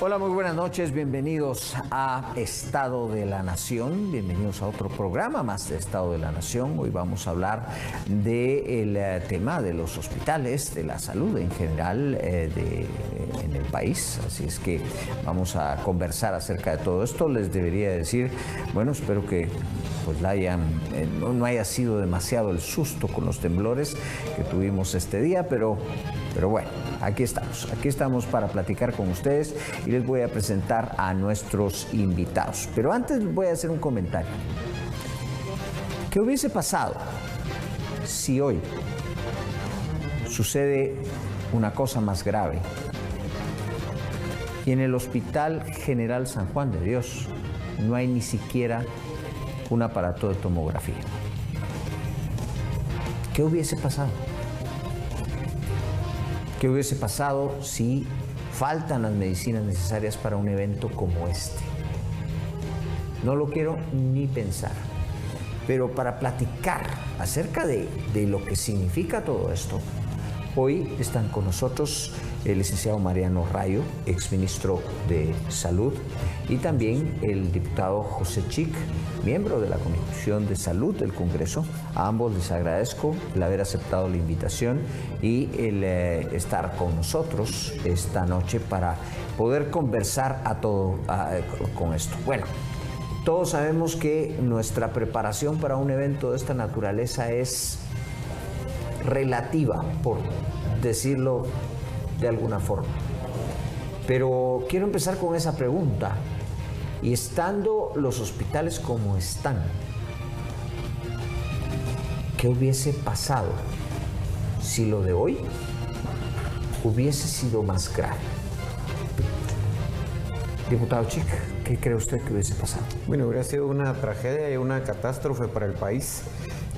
Hola, muy buenas noches, bienvenidos a Estado de la Nación, bienvenidos a otro programa más de Estado de la Nación. Hoy vamos a hablar del tema de los hospitales, de la salud en general en el país, así es que vamos a conversar acerca de todo esto. Les debería decir, bueno, espero que pues no haya sido demasiado el susto con los temblores que tuvimos este día, pero bueno, aquí estamos para platicar con ustedes y les voy a presentar a nuestros invitados. Pero antes les voy a hacer un comentario. ¿Qué hubiese pasado si hoy sucede una cosa más grave y en el Hospital General San Juan de Dios no hay ni siquiera un aparato de tomografía? ¿Qué hubiese pasado? ¿Qué hubiese pasado si faltan las medicinas necesarias para un evento como este? No lo quiero ni pensar. Pero para platicar acerca de lo que significa todo esto, hoy están con nosotros el licenciado Mariano Rayo, exministro de Salud, y también el diputado José Chik, miembro de la Comisión de Salud del Congreso. A ambos les agradezco el haber aceptado la invitación y el estar con nosotros esta noche para poder conversar con esto. Bueno, todos sabemos que nuestra preparación para un evento de esta naturaleza es relativa, por decirlo de alguna forma. Pero quiero empezar con esa pregunta. Y estando los hospitales como están, ¿qué hubiese pasado si lo de hoy hubiese sido más grave? Diputado Chik, ¿qué cree usted que hubiese pasado? Bueno, hubiera sido una tragedia y una catástrofe para el país.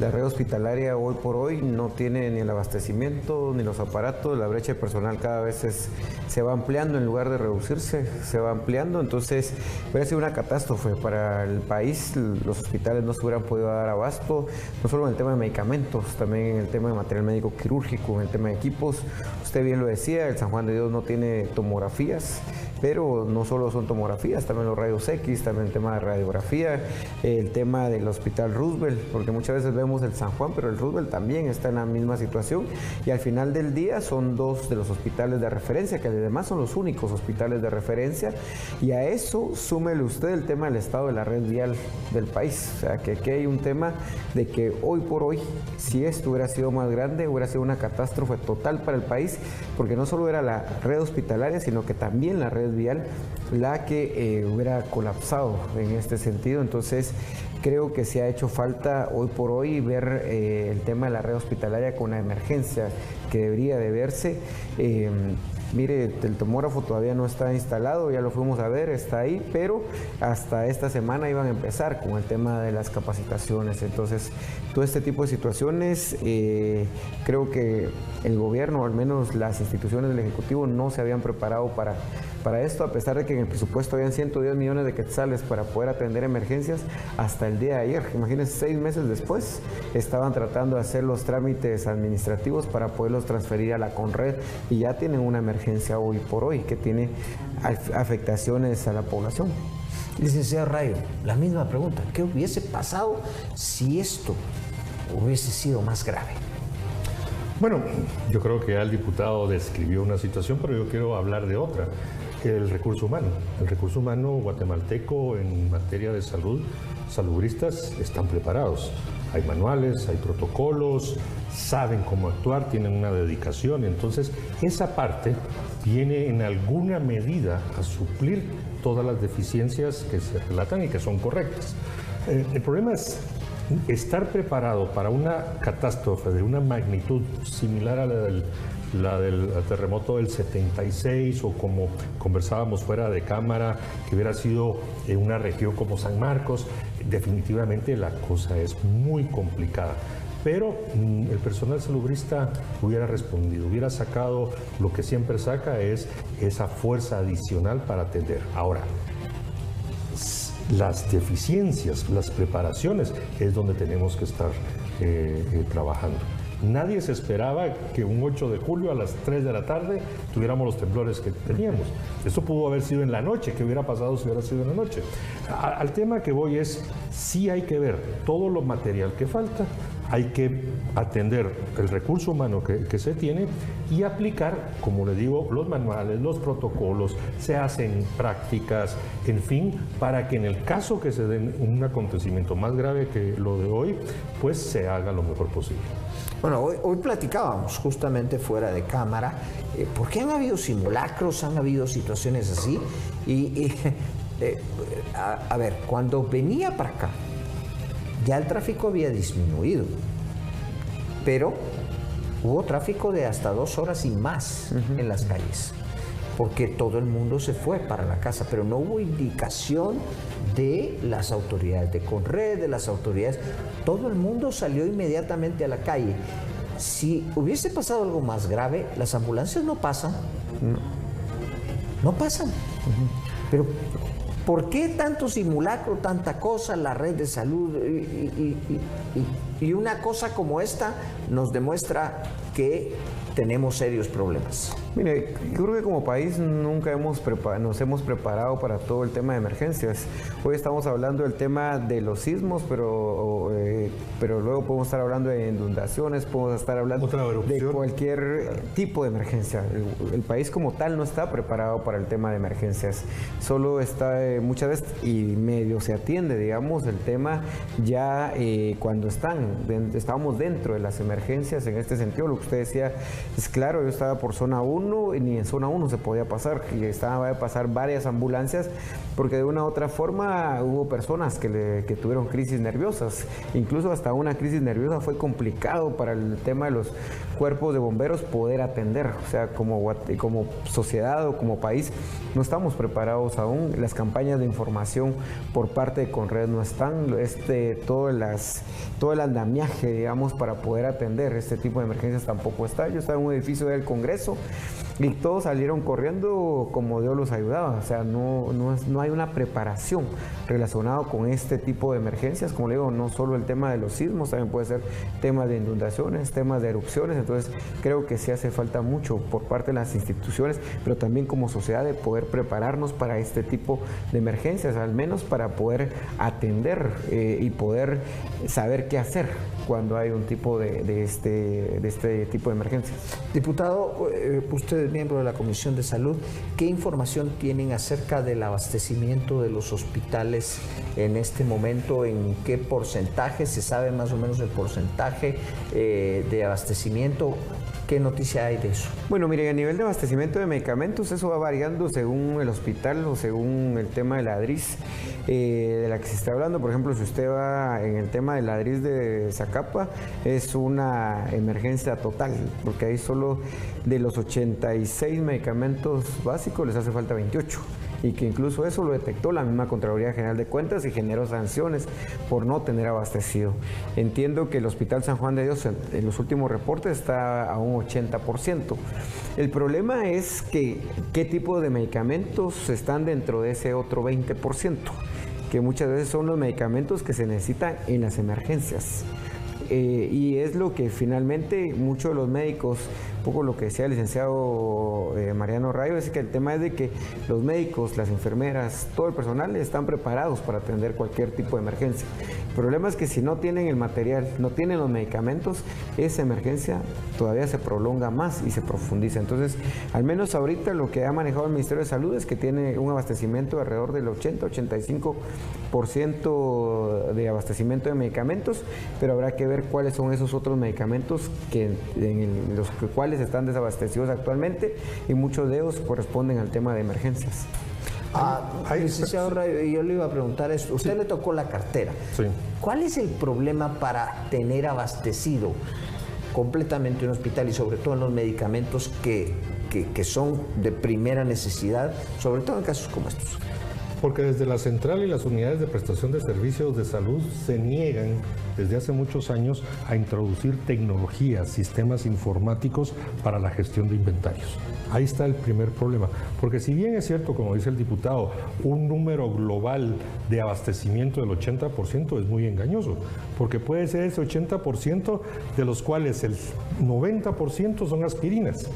La red hospitalaria hoy por hoy no tiene ni el abastecimiento ni los aparatos. La brecha de personal cada vez se va ampliando en lugar de reducirse, se va ampliando. Entonces, hubiera sido una catástrofe para el país. Los hospitales no se hubieran podido dar abasto, no solo en el tema de medicamentos, también en el tema de material médico quirúrgico, en el tema de equipos. Usted bien lo decía, el San Juan de Dios no tiene tomografías, pero no solo son tomografías, también los rayos X, también el tema de radiografía, el tema del Hospital Roosevelt, porque muchas veces vemos el San Juan, pero el Roosevelt también está en la misma situación, y al final del día son dos de los hospitales de referencia, que además son los únicos hospitales de referencia, y a eso súmele usted el tema del estado de la red vial del país. O sea, que aquí hay un tema de que hoy por hoy, si esto hubiera sido más grande, hubiera sido una catástrofe total para el país, porque no solo era la red hospitalaria, sino que también la red vial la que hubiera colapsado en este sentido. Entonces creo que se ha hecho falta hoy por hoy ver el tema de la red hospitalaria con la emergencia que debería de verse. Mire, el tomógrafo todavía no está instalado, ya lo fuimos a ver, está ahí, pero hasta esta semana iban a empezar con el tema de las capacitaciones. Entonces, todo este tipo de situaciones, creo que el gobierno, o al menos las instituciones del Ejecutivo, no se habían preparado para esto, a pesar de que en el presupuesto habían 110 millones de quetzales para poder atender emergencias hasta el día de ayer. Imagínense, 6 meses después estaban tratando de hacer los trámites administrativos para poderlos transferir a la Conred, y ya tienen una emergencia hoy por hoy que tiene afectaciones a la población. Licenciado Rayo, la misma pregunta. ¿Qué hubiese pasado si esto hubiese sido más grave? Bueno, yo creo que ya el diputado describió una situación, pero yo quiero hablar de otra, el recurso humano. El recurso humano guatemalteco en materia de salud, salubristas están preparados. Hay manuales, hay protocolos, saben cómo actuar, tienen una dedicación. Entonces, esa parte viene en alguna medida a suplir todas las deficiencias que se relatan y que son correctas. El problema es estar preparado para una catástrofe de una magnitud similar a la del terremoto del 76, o como conversábamos fuera de cámara, que hubiera sido en una región como San Marcos. Definitivamente la cosa es muy complicada. Pero el personal salubrista hubiera respondido, hubiera sacado lo que siempre saca, es esa fuerza adicional para atender. Ahora, las deficiencias, las preparaciones, es donde tenemos que estar trabajando. Nadie se esperaba que un 8 de julio a las 3 de la tarde tuviéramos los temblores que teníamos. Esto pudo haber sido en la noche. ¿Qué hubiera pasado si hubiera sido en la noche? Al tema que voy es, sí hay que ver todo lo material que falta, hay que atender el recurso humano que se tiene y aplicar, como le digo, los manuales, los protocolos, se hacen prácticas, en fin, para que en el caso que se den un acontecimiento más grave que lo de hoy, pues se haga lo mejor posible. Bueno, hoy platicábamos justamente fuera de cámara, porque han habido simulacros, han habido situaciones así, a ver, cuando venía para acá, ya el tráfico había disminuido, pero hubo tráfico de hasta 2 horas y más en las calles, porque todo el mundo se fue para la casa, pero no hubo indicación de las autoridades de Conred, de las autoridades. Todo el mundo salió inmediatamente a la calle. Si hubiese pasado algo más grave, las ambulancias no pasan. No pasan. Pero ¿por qué tanto simulacro, tanta cosa, la red de salud? Y una cosa como esta nos demuestra que tenemos serios problemas. Mire, yo creo que como país nunca nos hemos preparado para todo el tema de emergencias. Hoy estamos hablando del tema de los sismos, pero luego podemos estar hablando de inundaciones, podemos estar hablando de cualquier tipo de emergencia. El país como tal no está preparado para el tema de emergencias. Solo está muchas veces y medio se atiende, digamos, el tema ya cuando estábamos dentro de las emergencias. En este sentido, lo que usted decía es claro. Yo estaba por zona 1 y ni en zona 1 se podía pasar, y estaban a pasar varias ambulancias porque de una u otra forma hubo personas que tuvieron crisis nerviosas. Incluso hasta una crisis nerviosa fue complicado para el tema de los cuerpos de bomberos poder atender. O sea, como sociedad o como país no estamos preparados aún. Las campañas de información por parte de Conred no están, todo el andamiaje, digamos, para poder atender este tipo de emergencias tampoco está. Yo estaba en un edificio del Congreso y todos salieron corriendo como Dios los ayudaba. O sea, no hay una preparación relacionada con este tipo de emergencias. Como le digo, no solo el tema de los sismos, también puede ser temas de inundaciones, temas de erupciones. Entonces creo que sí hace falta mucho por parte de las instituciones, pero también como sociedad, de poder prepararnos para este tipo de emergencias, al menos para poder atender y poder saber qué hacer cuando hay un tipo de este tipo de emergencias. Diputado, usted es miembro de la Comisión de Salud. ¿Qué información tienen acerca del abastecimiento de los hospitales en este momento? ¿En qué porcentaje? ¿Se sabe más o menos el porcentaje de abastecimiento? ¿Qué noticia hay de eso? Bueno, mire, a nivel de abastecimiento de medicamentos, eso va variando según el hospital o según el tema de la DRIS de la que se está hablando. Por ejemplo, si usted va en el tema de la DRIS de Zacapa, es una emergencia total, porque ahí solo de los 86 medicamentos básicos les hace falta 28. Y que incluso eso lo detectó la misma Contraloría General de Cuentas y generó sanciones por no tener abastecido. Entiendo que el Hospital San Juan de Dios en los últimos reportes está a un 80%. El problema es que qué tipo de medicamentos están dentro de ese otro 20%, que muchas veces son los medicamentos que se necesitan en las emergencias. Y es lo que finalmente muchos de los médicos, un poco lo que decía el licenciado Mariano Rayo, es que el tema es de que los médicos, las enfermeras, todo el personal están preparados para atender cualquier tipo de emergencia. El problema es que si no tienen el material, no tienen los medicamentos, esa emergencia todavía se prolonga más y se profundiza. Entonces, al menos ahorita lo que ha manejado el Ministerio de Salud es que tiene un abastecimiento de alrededor del 80-85% de abastecimiento de medicamentos, pero habrá que ver cuáles son esos otros medicamentos en los cuales están desabastecidos actualmente, y muchos de ellos corresponden al tema de emergencias. Licenciado Rayo, yo le iba a preguntar esto. Usted le tocó la cartera. Sí. ¿Cuál es el problema para tener abastecido completamente un hospital y sobre todo en los medicamentos que son de primera necesidad, sobre todo en casos como estos? Porque desde la central y las unidades de prestación de servicios de salud se niegan desde hace muchos años a introducir tecnologías, sistemas informáticos para la gestión de inventarios. Ahí está el primer problema, porque si bien es cierto, como dice el diputado, un número global de abastecimiento del 80% es muy engañoso, porque puede ser ese 80% de los cuales el 90% son aspirinas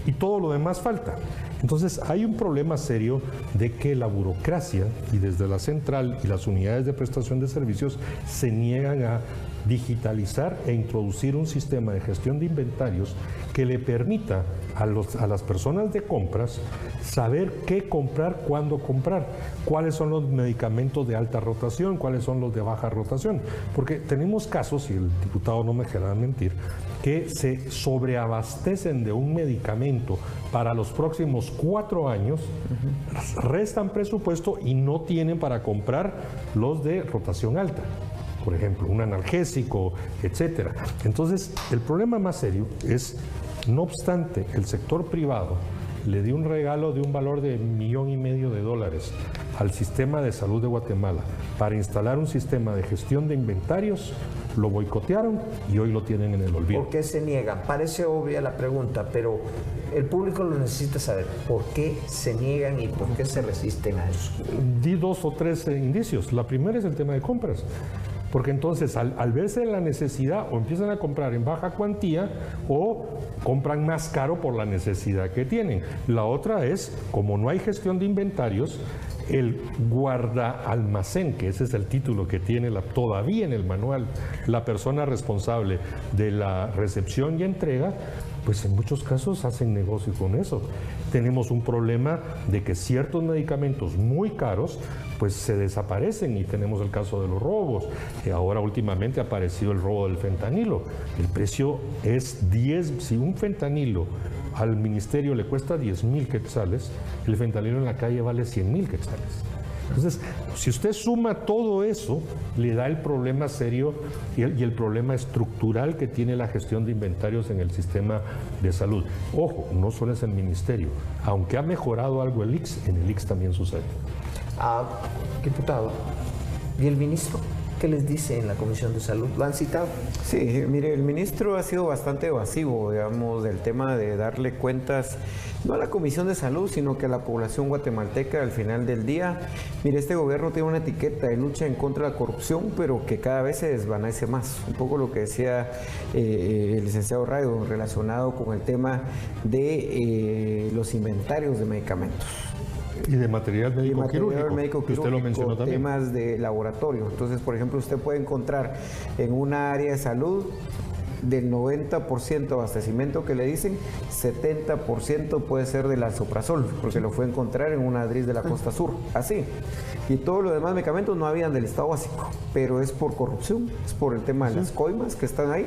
y todo lo demás falta. Entonces hay un problema serio de que la burocracia y desde la central y las unidades de prestación de servicios se niegan a digitalizar e introducir un sistema de gestión de inventarios que le permita a las personas de compras saber qué comprar, cuándo comprar, cuáles son los medicamentos de alta rotación, cuáles son los de baja rotación. Porque tenemos casos, y el diputado no me dejará mentir, que se sobreabastecen de un medicamento para los próximos 4 años, restan presupuesto y no tienen para comprar los de rotación alta. Por ejemplo, un analgésico, etcétera. Entonces, el problema más serio es, no obstante, el sector privado le dio un regalo de un valor de $1,5 millones al sistema de salud de Guatemala para instalar un sistema de gestión de inventarios, lo boicotearon y hoy lo tienen en el olvido. ¿Por qué se niegan? Parece obvia la pregunta, pero el público lo necesita saber. ¿Por qué se niegan y por qué se resisten a eso? Di 2 o 3 indicios. La primera es el tema de compras. Porque entonces al verse la necesidad o empiezan a comprar en baja cuantía o compran más caro por la necesidad que tienen. La otra es, como no hay gestión de inventarios, el guarda almacén, que ese es el título que tiene todavía en el manual la persona responsable de la recepción y entrega, pues en muchos casos hacen negocio con eso. Tenemos un problema de que ciertos medicamentos muy caros pues se desaparecen y tenemos el caso de los robos. Ahora últimamente ha aparecido el robo del fentanilo. El precio es 10, si un fentanilo al ministerio le cuesta 10,000 quetzales, el fentanilo en la calle vale 100,000 quetzales. Entonces, si usted suma todo eso, le da el problema serio y el problema estructural que tiene la gestión de inventarios en el sistema de salud. Ojo, no solo es el ministerio. Aunque ha mejorado algo el ICS, en el ICS también sucede. Diputado, ¿y el ministro? ¿Qué les dice en la Comisión de Salud? ¿Lo han citado? Sí, mire, el ministro ha sido bastante evasivo, digamos, del tema de darle cuentas, no a la Comisión de Salud, sino que a la población guatemalteca al final del día. Mire, este gobierno tiene una etiqueta de lucha en contra de la corrupción, pero que cada vez se desvanece más. Un poco lo que decía el licenciado Rayo relacionado con el tema de los inventarios de medicamentos. Y de material médico quirúrgico, que usted lo mencionó también. Temas de laboratorio. Entonces, por ejemplo, usted puede encontrar en una área de salud del 90% de abastecimiento que le dicen, 70% puede ser del alzoprazol, porque lo fue a encontrar en una ADRIS de la Costa Sur, así. Y todos los demás medicamentos no habían del estado básico, pero es por corrupción, es por el tema de las coimas que están ahí,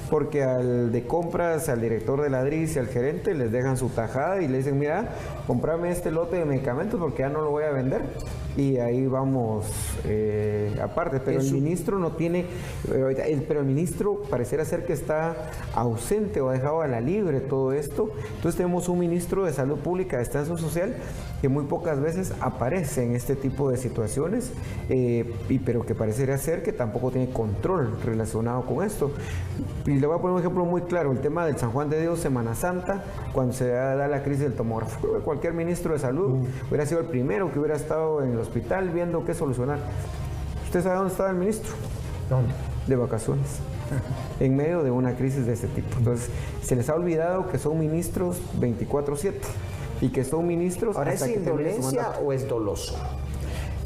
porque al de compras, al director de la ADRIS y al gerente les dejan su tajada y le dicen, mira, comprame este lote de medicamentos porque ya no lo voy a vender. Y ahí vamos aparte, pero el ministro no tiene, pero el ministro pareciera ser que está ausente o ha dejado a la libre todo esto. Entonces tenemos un ministro de Salud Pública, de Extensión Social, que muy pocas veces aparece en este tipo de situaciones, pero que parecería ser que tampoco tiene control relacionado con esto. Y le voy a poner un ejemplo muy claro, el tema del San Juan de Dios, Semana Santa, cuando se da la crisis del tomógrafo. Creo que cualquier ministro de salud hubiera sido el primero que hubiera estado en el hospital viendo qué solucionar. ¿Usted sabe dónde estaba el ministro? ¿Dónde? De vacaciones, en medio de una crisis de este tipo. Entonces, se les ha olvidado que son ministros 24/7 y que son ministros... ¿Ahora es indolencia o es doloso?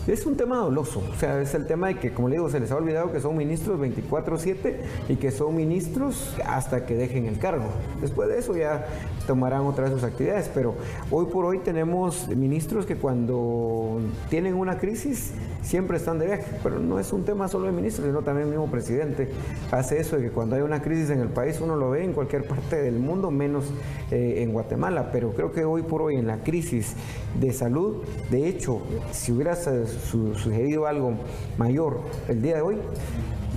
Es un tema doloso, o sea, es el tema de que, como le digo, se les ha olvidado que son ministros 24/7 y que son ministros hasta que dejen el cargo. Después de eso ya tomarán otra vez sus actividades, pero hoy por hoy tenemos ministros que cuando tienen una crisis siempre están de viaje, pero no es un tema solo de ministros, sino también el mismo presidente hace eso, de que cuando hay una crisis en el país uno lo ve en cualquier parte del mundo, menos en Guatemala, pero creo que hoy por hoy en la crisis de salud, de hecho, si hubiera sucedido algo mayor el día de hoy,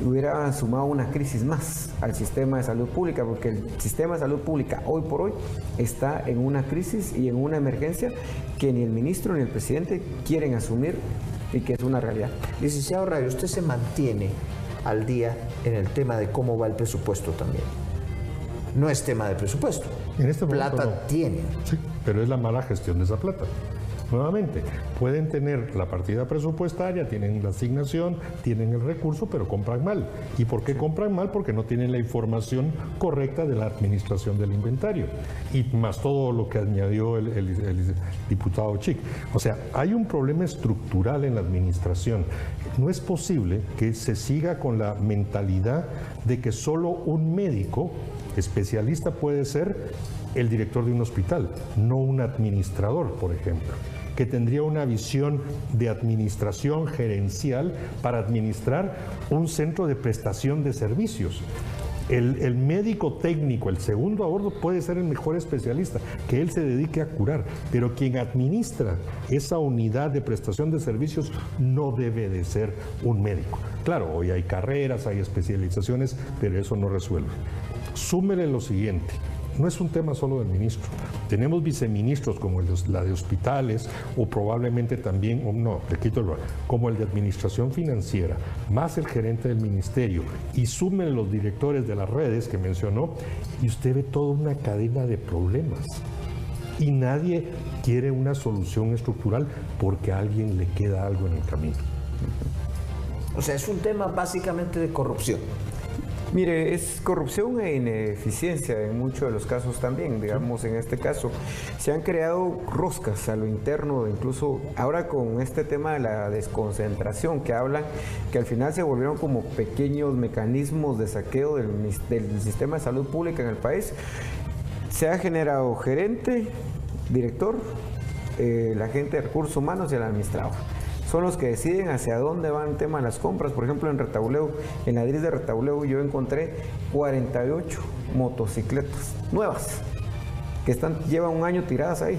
hubiera sumado una crisis más al sistema de salud pública, porque el sistema de salud pública hoy por hoy está en una crisis y en una emergencia que ni el ministro ni el presidente quieren asumir y que es una realidad. Licenciado Rayo, ¿usted se mantiene al día en el tema de cómo va el presupuesto también. No es tema de presupuesto. En este momento plata no. tienen. Sí, pero es la mala gestión de esa plata. Nuevamente, pueden tener la partida presupuestaria, tienen la asignación, tienen el recurso, pero compran mal. ¿Y por qué compran mal? Porque no tienen la información correcta de la administración del inventario. Y más todo lo que añadió el diputado Chic. O sea, hay un problema estructural en la administración. No es posible que se siga con la mentalidad de que solo un médico especialista puede ser el director de un hospital, no un administrador, por ejemplo, que tendría una visión de administración gerencial para administrar un centro de prestación de servicios. El médico técnico, el segundo a bordo, puede ser el mejor especialista, que él se dedique a curar, pero quien administra esa unidad de prestación de servicios no debe de ser un médico. Claro, hoy hay carreras, hay especializaciones, pero eso no resuelve. Súmele lo siguiente. No es un tema solo del ministro. Tenemos viceministros como la de hospitales o probablemente también, como el de administración financiera, más el gerente del ministerio y sumen los directores de las redes que mencionó y usted ve toda una cadena de problemas. Y nadie quiere una solución estructural porque a alguien le queda algo en el camino. O sea, es un tema básicamente de corrupción. Mire, es corrupción e ineficiencia en muchos de los casos también. Digamos, en este caso, se han creado roscas a lo interno, incluso ahora con este tema de la desconcentración que hablan, que al final se volvieron como pequeños mecanismos de saqueo del sistema de salud pública en el país. Se ha generado gerente, director, la gente de recursos humanos y el administrador. Son los que deciden hacia dónde van el tema de las compras. Por ejemplo, en Retauleu, en la DRIS de Retauleu, yo encontré 48 motocicletas nuevas que llevan un año tiradas ahí.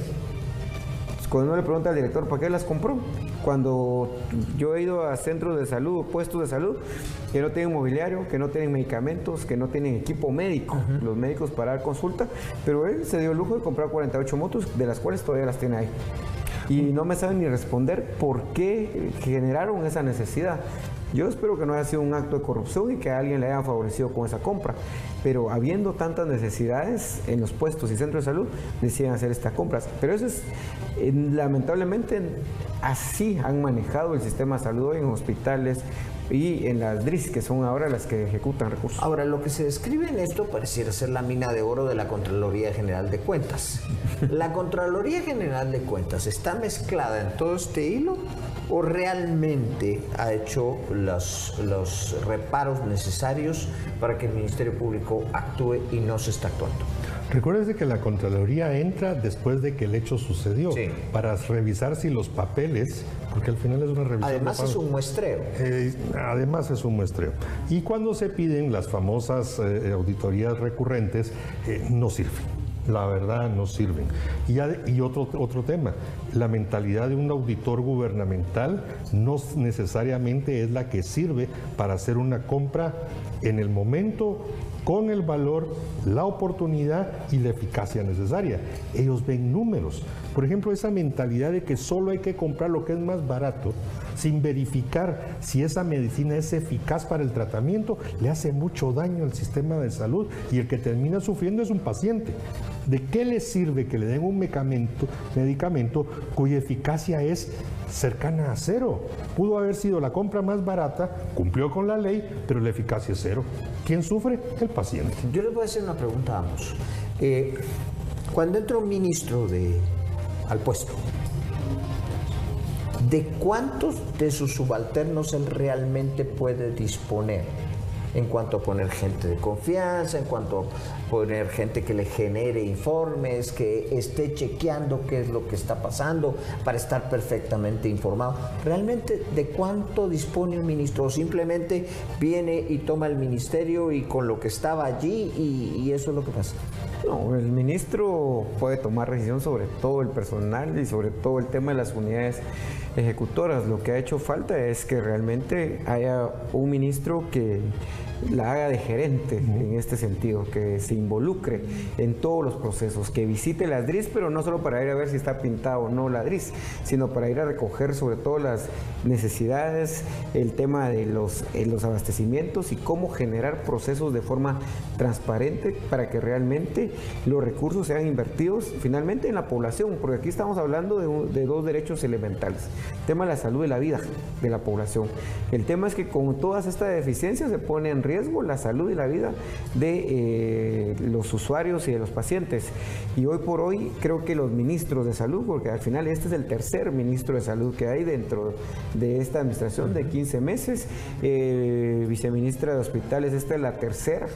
Cuando uno le pregunta al director, ¿para qué las compró? Cuando yo he ido a centros de salud, puestos de salud, que no tienen mobiliario, que no tienen medicamentos, que no tienen equipo médico, los médicos para dar consulta, pero él se dio el lujo de comprar 48 motos, de las cuales todavía las tiene ahí. Y no me saben ni responder por qué generaron esa necesidad. Yo espero que no haya sido un acto de corrupción y que a alguien le haya favorecido con esa compra, pero habiendo tantas necesidades en los puestos y centros de salud, deciden hacer estas compras. Pero eso es, lamentablemente, así han manejado el sistema de salud hoy en hospitales y en las DRIS, que son ahora las que ejecutan recursos. Ahora, lo que se describe en esto pareciera ser la mina de oro de la Contraloría General de Cuentas. ¿La Contraloría General de Cuentas está mezclada en todo este hilo o realmente ha hecho los reparos necesarios para que el Ministerio Público actúe y no se está actuando? Recuérdese que la Contraloría entra después de que el hecho sucedió, sí, para revisar si los papeles, porque al final es una revisión. Además es un muestreo. Además es un muestreo. Y cuando se piden las famosas auditorías recurrentes, no sirven. La verdad, no sirven. Y otro tema, la mentalidad de un auditor gubernamental no necesariamente es la que sirve para hacer una compra en el momento, con el valor, la oportunidad y la eficacia necesaria. Ellos ven números. Por ejemplo, esa mentalidad de que solo hay que comprar lo que es más barato, sin verificar si esa medicina es eficaz para el tratamiento, le hace mucho daño al sistema de salud y el que termina sufriendo es un paciente. ¿De qué le sirve que le den un medicamento cuya eficacia es cercana a cero? Pudo haber sido la compra más barata, cumplió con la ley, pero la eficacia es cero. ¿Quién sufre? El paciente. Yo les voy a hacer una pregunta a ambos. Cuando entra un ministro al puesto, ¿de cuántos de sus subalternos él realmente puede disponer? En cuanto a poner gente de confianza, en cuanto a poner gente que le genere informes, que esté chequeando qué es lo que está pasando para estar perfectamente informado. ¿Realmente de cuánto dispone un ministro? ¿O simplemente viene y toma el ministerio y con lo que estaba allí y eso es lo que pasa? No, el ministro puede tomar decisión sobre todo el personal y sobre todo el tema de las unidades ejecutoras. Lo que ha hecho falta es que realmente haya un ministro que la haga de gerente en este sentido, que se involucre en todos los procesos, que visite las DRIS, pero no solo para ir a ver si está pintado o no la DRIS, sino para ir a recoger sobre todo las necesidades, el tema de los abastecimientos y cómo generar procesos de forma transparente para que realmente los recursos sean invertidos finalmente en la población, porque aquí estamos hablando de dos derechos elementales, el tema de la salud y la vida de la población. El tema es que con todas estas deficiencias se pone en riesgo la salud y la vida de los usuarios y de los pacientes. Y hoy por hoy creo que los ministros de salud, porque al final este es el tercer ministro de salud que hay dentro de esta administración de 15 meses, viceministra de hospitales, esta es la tercera,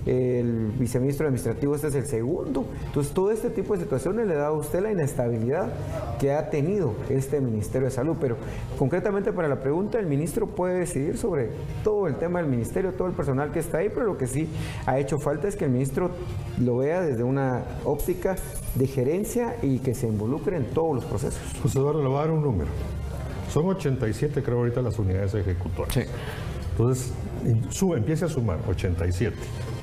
el viceministro administrativo este es el segundo. Entonces todo este tipo de situaciones le da a usted la inestabilidad que ha tenido este Ministerio de Salud, pero concretamente para la pregunta, el ministro puede decidir sobre todo el tema del ministerio, todo el personal que está ahí, pero lo que sí ha hecho falta es que el ministro lo vea desde una óptica de gerencia y que se involucre en todos los procesos. Pues Eduardo, le voy a dar un número. Son 87 creo ahorita las unidades ejecutoras. Sí. Entonces, empiece a sumar 87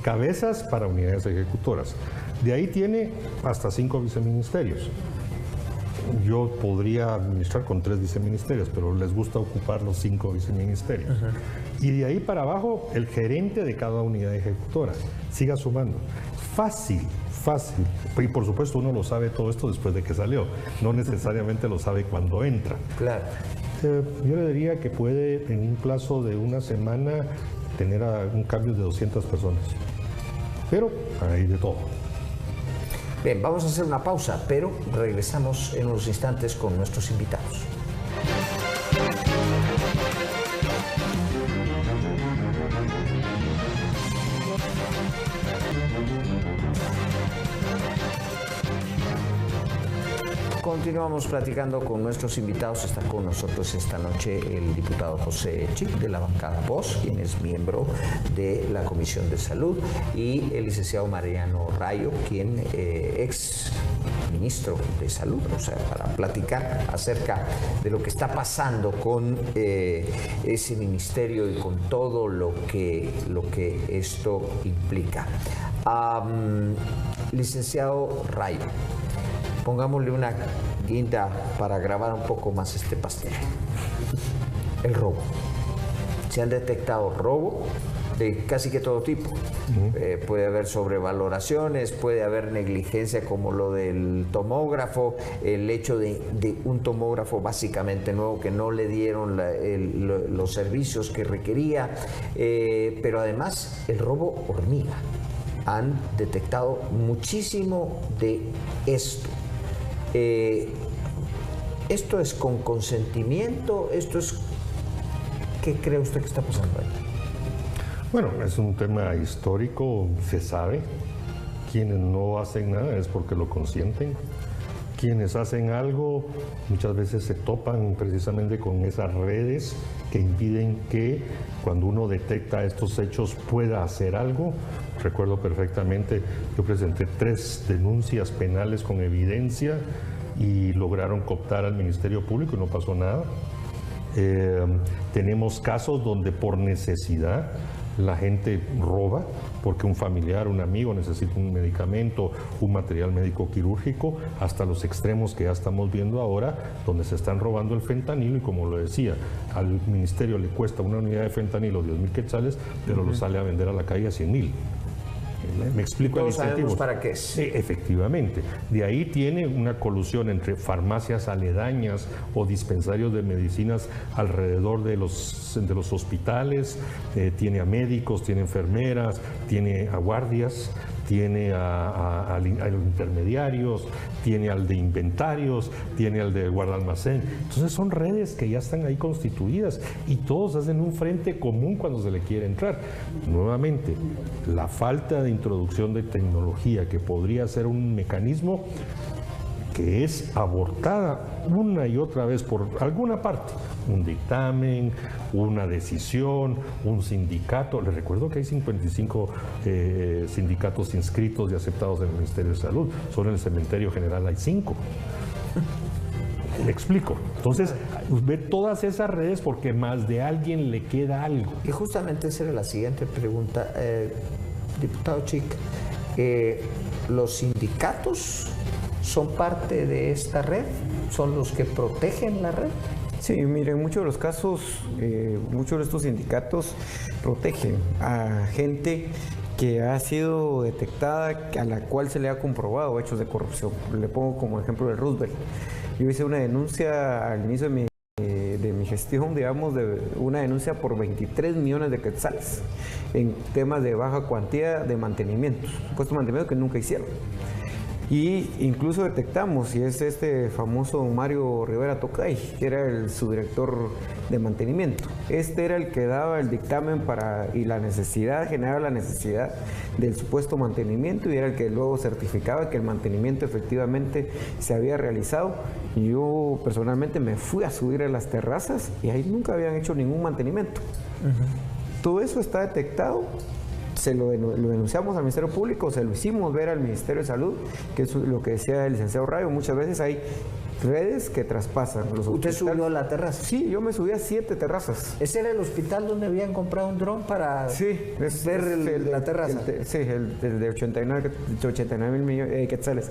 cabezas para unidades ejecutoras. De ahí tiene hasta 5 viceministerios. Yo podría administrar con 3 viceministerios, pero les gusta ocupar los 5 viceministerios. Y de ahí para abajo, el gerente de cada unidad ejecutora. Siga sumando. Fácil. Y por supuesto uno lo sabe todo esto después de que salió. No necesariamente lo sabe cuando entra. Claro. Yo le diría que puede en un plazo de una semana tener un cambio de 200 personas. Pero hay de todo. Bien, vamos a hacer una pausa, pero regresamos en unos instantes con nuestros invitados. Continuamos platicando con nuestros invitados. Está con nosotros esta noche el diputado José Chic de la bancada Voz, quien es miembro de la Comisión de Salud, y el licenciado Mariano Rayo, quien ex ministro de Salud, o sea, para platicar acerca de lo que está pasando con ese ministerio y con todo lo que esto implica. Licenciado Rayo, pongámosle una guinda para grabar un poco más este pastel. El robo. Se han detectado robo de casi que todo tipo. Puede haber sobrevaloraciones, puede haber negligencia como lo del tomógrafo, el hecho de un tomógrafo básicamente nuevo que no le dieron los servicios que requería, pero además el robo hormiga. Han detectado muchísimo de esto. ¿Esto es con consentimiento? ¿Esto es qué cree usted que está pasando ahí? Bueno, es un tema histórico, se sabe. Quienes no hacen nada es porque lo consienten. Quienes hacen algo muchas veces se topan precisamente con esas redes que impiden que cuando uno detecta estos hechos pueda hacer algo. Recuerdo perfectamente, yo presenté 3 denuncias penales con evidencia y lograron cooptar al Ministerio Público y no pasó nada. Tenemos casos donde por necesidad la gente roba porque un familiar, un amigo necesita un medicamento, un material médico quirúrgico, hasta los extremos que ya estamos viendo ahora, donde se están robando el fentanilo y como lo decía, al ministerio le cuesta una unidad de fentanilo 10,000 quetzales, pero lo sale a vender a la calle a 100,000. Me explico el incentivo. Sabemos para qué es. Sí, efectivamente. De ahí tiene una colusión entre farmacias aledañas o dispensarios de medicinas alrededor de los hospitales, tiene a médicos, tiene enfermeras, tiene a guardias, tiene a los intermediarios, tiene al de inventarios, tiene al de guardalmacén. Entonces son redes que ya están ahí constituidas y todos hacen un frente común cuando se le quiere entrar. Nuevamente, la falta de introducción de tecnología que podría ser un mecanismo que es abortada una y otra vez por alguna parte, un dictamen, una decisión, un sindicato. Les recuerdo que hay 55 sindicatos inscritos y aceptados en el Ministerio de Salud, solo en el Cementerio General hay 5. Explico. Entonces, ve todas esas redes porque más de alguien le queda algo. Y justamente esa era la siguiente pregunta. Diputado Chic, ¿los sindicatos son parte de esta red? ¿Son los que protegen la red? Sí, mire, en muchos de los casos, muchos de estos sindicatos protegen a gente que ha sido detectada, a la cual se le ha comprobado hechos de corrupción. Le pongo como ejemplo el Roosevelt. Yo hice una denuncia al inicio de mi gestión, digamos, de una denuncia por 23 millones de quetzales en temas de baja cuantía de mantenimientos, puestos de mantenimiento que nunca hicieron. Y incluso detectamos, y es este famoso Mario Rivera Tocay, que era el subdirector de mantenimiento. Este era el que daba el dictamen y la necesidad, generaba la necesidad del supuesto mantenimiento, y era el que luego certificaba que el mantenimiento efectivamente se había realizado. Y yo personalmente me fui a subir a las terrazas y ahí nunca habían hecho ningún mantenimiento. Todo eso está detectado. Lo denunciamos al Ministerio Público, se lo hicimos ver al Ministerio de Salud, que es lo que decía el licenciado Rayo. Muchas veces hay redes que traspasan los ¿Usted hospitales. subió a la terraza? Sí, yo me subí a 7 terrazas. ¿Ese era el hospital donde habían comprado un dron para ver la terraza? Sí, el de 89 mil quetzales.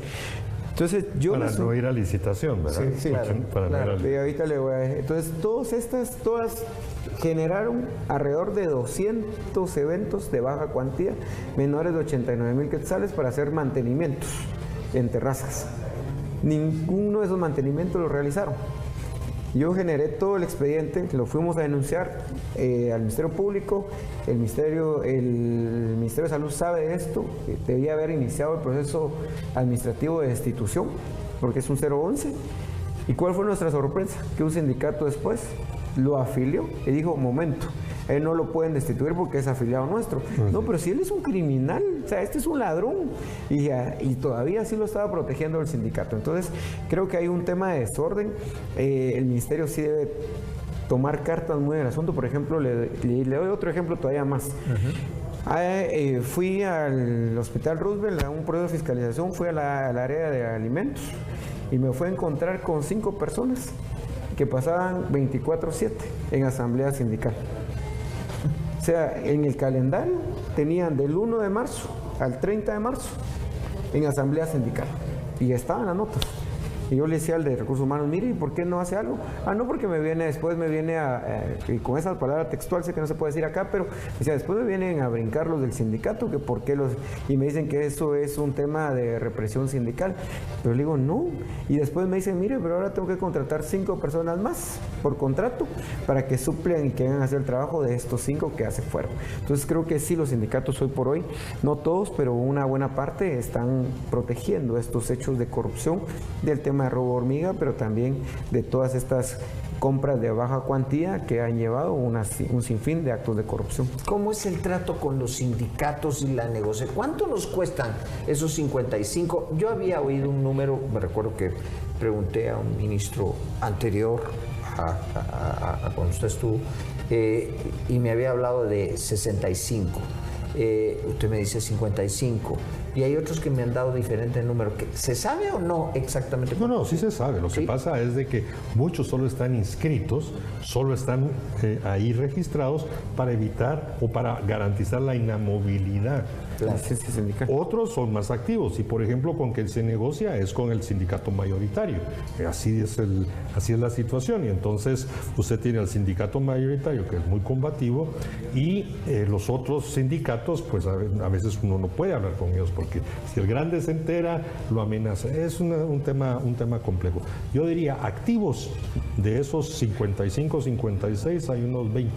Entonces, para no ir a licitación, ¿verdad? Sí, claro, para claro. No ir a... Ahorita le voy a decir. Entonces, todas generaron alrededor de 200 eventos de baja cuantía, menores de 89 mil quetzales, para hacer mantenimientos en terrazas. Ninguno de esos mantenimientos lo realizaron. Yo generé todo el expediente, lo fuimos a denunciar al Ministerio Público. El Ministerio de Salud sabe de esto, debía haber iniciado el proceso administrativo de destitución, porque es un 011. ¿Y cuál fue nuestra sorpresa? Que un sindicato después lo afilió y dijo, momento, él no lo pueden destituir porque es afiliado nuestro. No, pero si él es un criminal, o sea, este es un ladrón, y todavía sí lo estaba protegiendo el sindicato. Entonces, creo que hay un tema de desorden. El ministerio sí debe tomar cartas muy en el asunto. Por ejemplo, le doy otro ejemplo todavía más. Fui al Hospital Roosevelt a un proceso de fiscalización, fui al área de alimentos y me fui a encontrar con 5 personas que pasaban 24/7 en asamblea sindical. O sea, en el calendario tenían del 1 de marzo al 30 de marzo en asamblea sindical y estaban las notas. Y yo le decía al de Recursos Humanos, mire, ¿y por qué no hace algo? No, porque después me viene y con esa palabra textual, sé que no se puede decir acá, pero decía, después me vienen a brincar los del sindicato, que por qué y me dicen que eso es un tema de represión sindical. Pero le digo, no. Y después me dicen, mire, pero ahora tengo que contratar 5 personas más por contrato para que suplen y que vengan a hacer el trabajo de estos 5 que hace fuera. Entonces creo que sí, los sindicatos hoy por hoy, no todos, pero una buena parte, están protegiendo estos hechos de corrupción, del tema de robo hormiga, pero también de todas estas compras de baja cuantía que han llevado un sinfín de actos de corrupción. ¿Cómo es el trato con los sindicatos y la negociación? ¿Cuánto nos cuestan esos 55? Yo había oído un número, me recuerdo que pregunté a un ministro anterior a cuando usted estuvo, y me había hablado de 65. Usted me dice 55. Y hay otros que me han dado diferente número. ¿Se sabe o no exactamente? No, sí se sabe. Lo que pasa es de que muchos solo están inscritos, solo están ahí registrados para evitar o para garantizar la inamovilidad. Otros son más activos y, por ejemplo, con que se negocia es con el sindicato mayoritario. Así es la situación. Y entonces usted tiene al sindicato mayoritario, que es muy combativo, y los otros sindicatos, pues a veces uno no puede hablar con ellos porque si el grande se entera, lo amenaza. Es un tema complejo. Yo diría, activos de esos 55, 56, hay unos 20.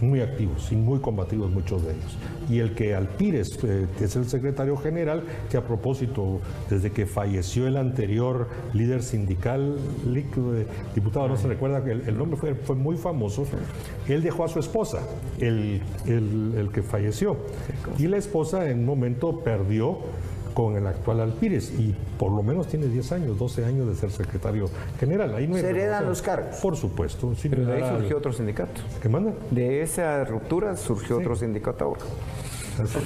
Muy activos y muy combativos muchos de ellos. Y el que Alpírez, que es el secretario general, que a propósito, desde que falleció el anterior líder sindical, diputado, no se recuerda, el nombre fue muy famoso, él dejó a su esposa, el que falleció. Y la esposa en un momento perdió con el actual Alpírez y por lo menos tiene 10 años, 12 años de ser secretario general. Ahí no hay ¿se heredan los cargos? Por supuesto. Pero de ahí surgió otro sindicato. ¿Qué manda? De esa ruptura surgió otro sindicato ahora. Así es.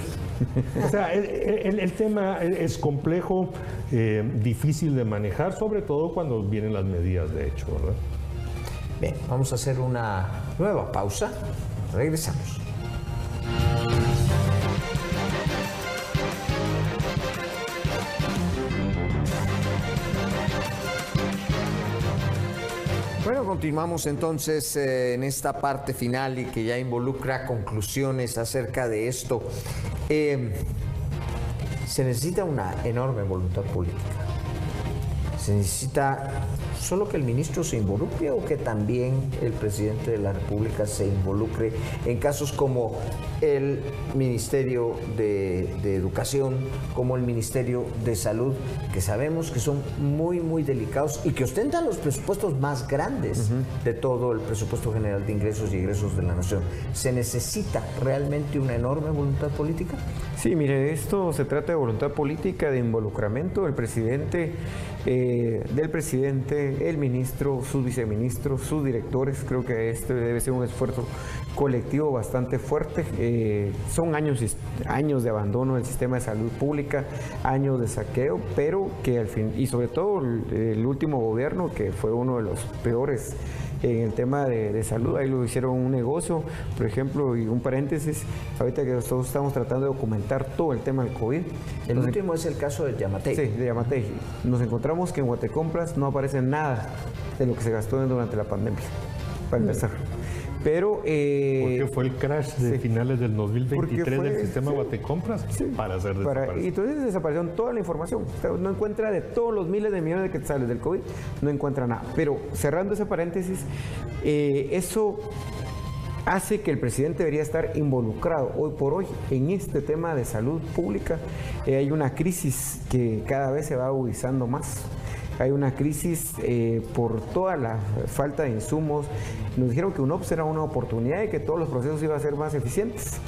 O sea, el tema es complejo, difícil de manejar, sobre todo cuando vienen las medidas de hecho, ¿verdad? Bien, vamos a hacer una nueva pausa. Regresamos. Bueno, continuamos entonces en esta parte final y que ya involucra conclusiones acerca de esto. Se necesita una enorme voluntad política. Se necesita solo que el ministro se involucre o que también el presidente de la República se involucre en casos como el Ministerio de Educación, como el Ministerio de Salud, que sabemos que son muy, muy delicados y que ostentan los presupuestos más grandes de todo el presupuesto general de ingresos y egresos de la nación. ¿Se necesita realmente una enorme voluntad política? Sí, mire, esto se trata de voluntad política, de involucramiento del presidente, el ministro, sus viceministros, sus directores. Creo que este debe ser un esfuerzo colectivo bastante fuerte. Son años de abandono del sistema de salud pública, años de saqueo, pero que al fin, y sobre todo el último gobierno, que fue uno de los peores en el tema de salud, ahí lo hicieron un negocio, por ejemplo, y un paréntesis, ahorita que nosotros estamos tratando de documentar todo el tema del COVID. El último es el caso de Yamatei. Sí, de Yamatei. Nos encontramos que en Guatecompras no aparece nada de lo que se gastó durante la pandemia, para empezar. Pero, porque fue el crash de finales del 2023 del sistema Guatecompras para hacer desaparecer. Y entonces desaparecieron toda la información. O sea, no encuentra de todos los miles de millones de quetzales del COVID, no encuentra nada. Pero cerrando ese paréntesis, eso hace que el presidente debería estar involucrado hoy por hoy en este tema de salud pública. Hay una crisis que cada vez se va agudizando más. Hay una crisis por toda la falta de insumos. Nos dijeron que UNOPS era una oportunidad y que todos los procesos iban a ser más eficientes,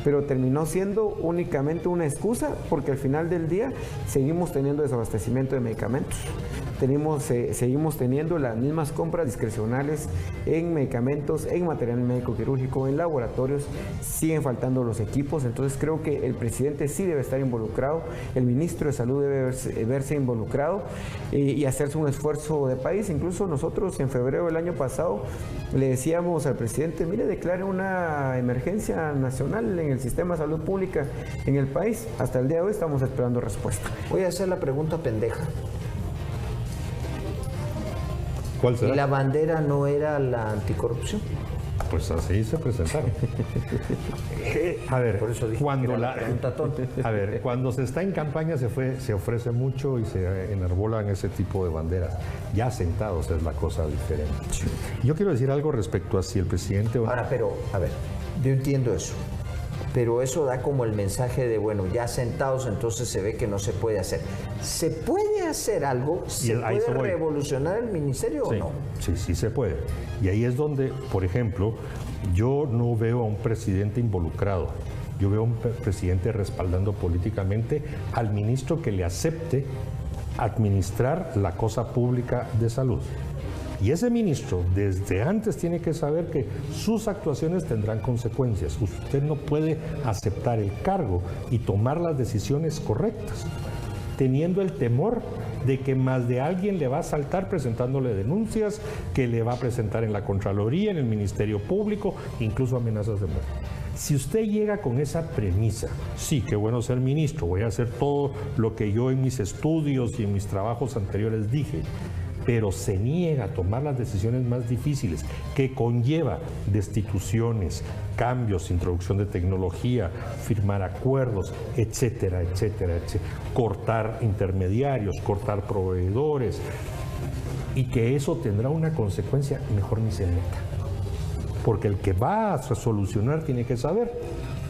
pero terminó siendo únicamente una excusa porque al final del día seguimos teniendo desabastecimiento de medicamentos. Seguimos teniendo las mismas compras discrecionales en medicamentos, en material médico quirúrgico, en laboratorios, siguen faltando los equipos. Entonces creo que el presidente sí debe estar involucrado, el ministro de Salud debe verse involucrado y hacerse un esfuerzo de país. Incluso nosotros en febrero del año pasado le decíamos al presidente, mire, declare una emergencia nacional en el sistema de salud pública en el país. Hasta el día de hoy estamos esperando respuesta. Voy a hacer la pregunta pendeja. ¿Cuál será? ¿Y la bandera no era la anticorrupción? Pues así se presentaron. A ver, por eso dije cuando se está en campaña se ofrece mucho y se enarbolan ese tipo de banderas. Ya sentados es la cosa diferente. Yo quiero decir algo respecto a si el presidente... Ahora, pero, a ver, yo entiendo eso. Pero eso da como el mensaje de, bueno, ya sentados, entonces se ve que no se puede hacer. ¿Se puede hacer algo? ¿Se puede revolucionar el ministerio o no? Sí, sí se puede. Y ahí es donde, por ejemplo, yo no veo a un presidente involucrado. Yo veo a un presidente respaldando políticamente al ministro que le acepte administrar la cosa pública de salud. Y ese ministro desde antes tiene que saber que sus actuaciones tendrán consecuencias. Usted no puede aceptar el cargo y tomar las decisiones correctas, teniendo el temor de que más de alguien le va a saltar presentándole denuncias, que le va a presentar en la Contraloría, en el Ministerio Público, incluso amenazas de muerte. Si usted llega con esa premisa, sí, qué bueno ser ministro, voy a hacer todo lo que yo en mis estudios y en mis trabajos anteriores dije, pero se niega a tomar las decisiones más difíciles que conlleva destituciones, cambios, introducción de tecnología, firmar acuerdos, etcétera, etcétera, etcétera, cortar intermediarios, cortar proveedores, y que eso tendrá una consecuencia, mejor ni se meta. Porque el que va a solucionar tiene que saber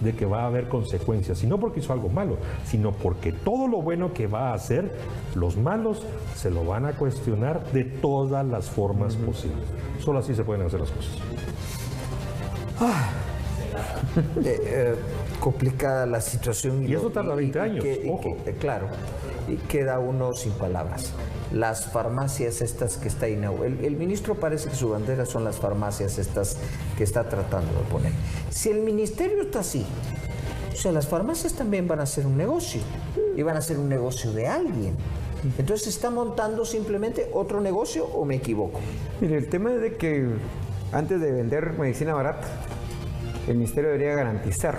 de que va a haber consecuencias, y no porque hizo algo malo, sino porque todo lo bueno que va a hacer, los malos se lo van a cuestionar de todas las formas posibles. Solo así se pueden hacer las cosas. Complicada la situación. Y eso tarda 20 años, ojo. Claro, y queda uno sin palabras. Las farmacias estas que está inaugurando. El ministro parece que su bandera son las farmacias estas que está tratando de poner. Si el ministerio está así O sea, las farmacias también van a ser un negocio y van a ser un negocio de alguien. Entonces, ¿se está montando simplemente otro negocio o me equivoco? Mire, el tema es de que antes de vender medicina barata, el ministerio debería garantizar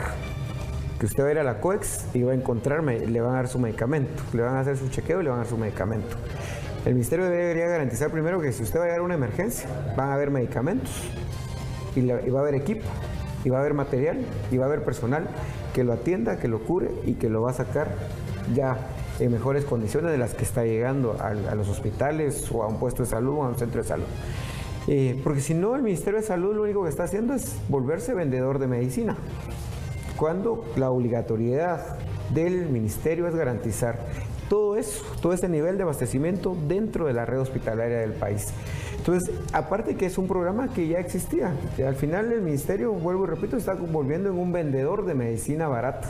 que usted va a ir a la COEX y va a encontrar, le van a dar su medicamento, le van a hacer su chequeo y le van a dar su medicamento. El ministerio debería garantizar primero que si usted va a llegar a una emergencia, van a haber medicamentos y va a haber equipo, y va a haber material, y va a haber personal que lo atienda, que lo cure y que lo va a sacar ya en mejores condiciones de las que está llegando a los hospitales o a un puesto de salud o a un centro de salud. Porque si no, el Ministerio de Salud lo único que está haciendo es volverse vendedor de medicina, cuando la obligatoriedad del ministerio es garantizar todo eso, todo ese nivel de abastecimiento dentro de la red hospitalaria del país. Entonces, aparte que es un programa que ya existía, que al final el ministerio, vuelvo y repito, está volviendo en un vendedor de medicina barata.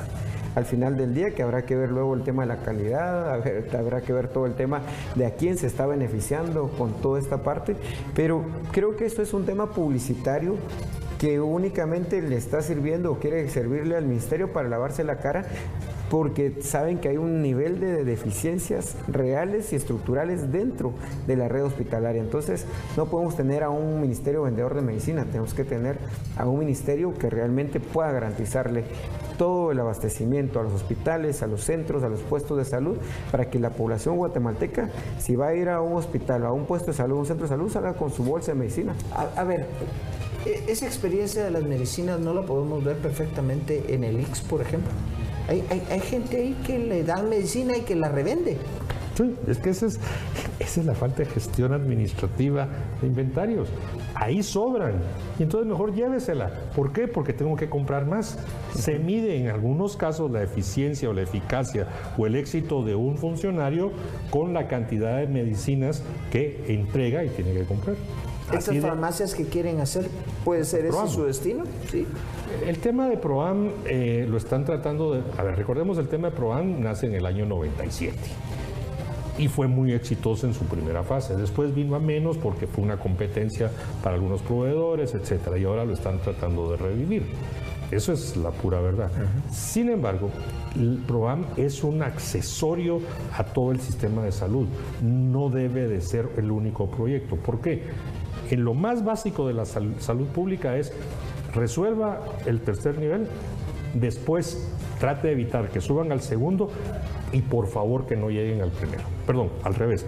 Al final del día, que habrá que ver luego el tema de la calidad, habrá que ver todo el tema de a quién se está beneficiando con toda esta parte, pero creo que esto es un tema publicitario que únicamente le está sirviendo o quiere servirle al ministerio para lavarse la cara, porque saben que hay un nivel de deficiencias reales y estructurales dentro de la red hospitalaria. Entonces, no podemos tener a un ministerio vendedor de medicina, tenemos que tener a un ministerio que realmente pueda garantizarle todo el abastecimiento a los hospitales, a los centros, a los puestos de salud, para que la población guatemalteca, si va a ir a un hospital, a un puesto de salud, a un centro de salud, salga con su bolsa de medicina. A ver, esa experiencia de las medicinas no la podemos ver perfectamente en el IX, por ejemplo. Hay gente ahí que le dan medicina y que la revende. Sí, es que esa es la falta de gestión administrativa de inventarios. Ahí sobran. Y entonces mejor llévesela. ¿Por qué? Porque tengo que comprar más. Se mide en algunos casos la eficiencia o la eficacia o el éxito de un funcionario con la cantidad de medicinas que entrega y tiene que comprar. ¿Estas farmacias que quieren hacer, puede ser ese su destino? Sí. El tema de PROAM lo están tratando de... A ver, recordemos el tema de PROAM nace en el año 97 y fue muy exitoso en su primera fase. Después vino a menos porque fue una competencia para algunos proveedores, etcétera, y ahora lo están tratando de revivir. Eso es la pura verdad. Sin embargo, el PROAM es un accesorio a todo el sistema de salud. No debe de ser el único proyecto. ¿Por qué? En lo más básico de la salud pública es resuelva el tercer nivel, después trate de evitar que suban al segundo y por favor que no lleguen al primero. Perdón, al revés.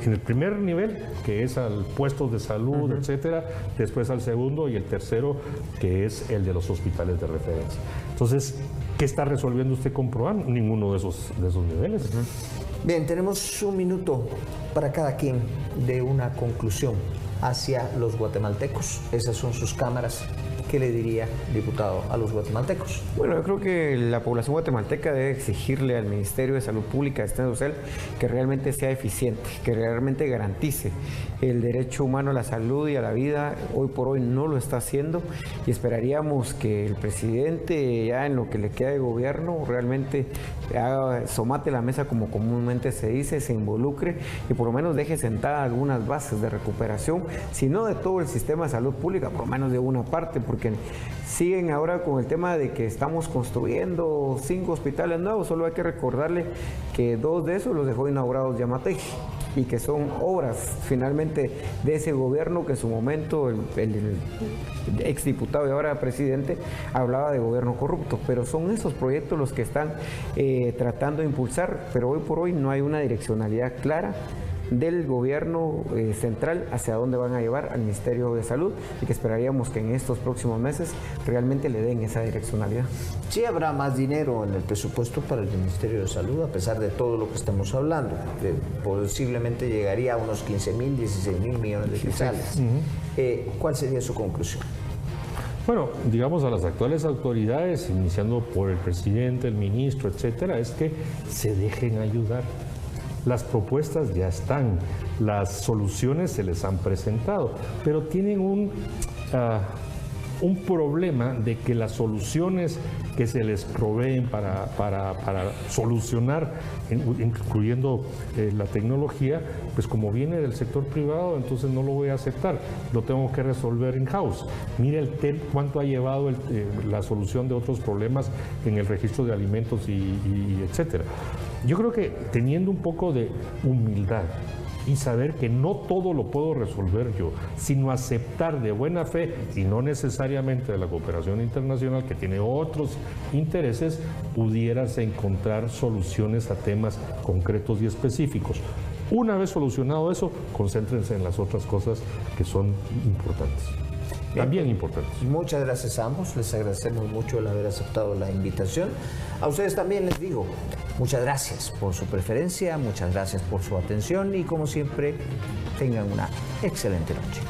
En el primer nivel, que es al puesto de salud, etcétera, después al segundo y el tercero, que es el de los hospitales de referencia. Entonces, ¿qué está resolviendo usted con PROAM? Ninguno de esos niveles. Bien, tenemos un minuto para cada quien de una conclusión hacia los guatemaltecos. Esas son sus cámaras. ¿Qué le diría, diputado, a los guatemaltecos? Bueno, yo creo que la población guatemalteca debe exigirle al Ministerio de Salud Pública, que realmente sea eficiente, que realmente garantice el derecho humano a la salud y a la vida. Hoy por hoy no lo está haciendo y esperaríamos que el presidente, ya en lo que le queda de gobierno, realmente somate la mesa, como comúnmente se dice, se involucre y por lo menos deje sentadas algunas bases de recuperación, si no de todo el sistema de salud pública, por lo menos de una parte, porque siguen ahora con el tema de que estamos construyendo 5 hospitales nuevos. Solo hay que recordarle que 2 de esos los dejó inaugurados Yamatei y que son obras finalmente de ese gobierno que en su momento el exdiputado y ahora presidente hablaba de gobierno corrupto, pero son esos proyectos los que están tratando de impulsar, pero hoy por hoy no hay una direccionalidad clara del gobierno central hacia dónde van a llevar al Ministerio de Salud y que esperaríamos que en estos próximos meses realmente le den esa direccionalidad. Sí habrá más dinero en el presupuesto para el Ministerio de Salud, a pesar de todo lo que estamos hablando, que posiblemente llegaría a unos 15.000, 16.000 millones de quetzales. ¿Cuál sería su conclusión? Bueno, digamos a las actuales autoridades, iniciando por el presidente, el ministro, etcétera, es que se dejen ayudar. Las propuestas ya están, las soluciones se les han presentado, pero tienen un problema de que las soluciones que se les proveen para solucionar, incluyendo la tecnología, pues como viene del sector privado, entonces no lo voy a aceptar, lo tengo que resolver in-house. Mire cuánto ha llevado la solución de otros problemas en el registro de alimentos y etcétera. Yo creo que teniendo un poco de humildad y saber que no todo lo puedo resolver yo, sino aceptar de buena fe y no necesariamente de la cooperación internacional que tiene otros intereses, pudieras encontrar soluciones a temas concretos y específicos. Una vez solucionado eso, concéntrense en las otras cosas que son importantes. También importantes. Muchas gracias a ambos, les agradecemos mucho el haber aceptado la invitación. A ustedes también les digo, muchas gracias por su preferencia, muchas gracias por su atención y como siempre, tengan una excelente noche.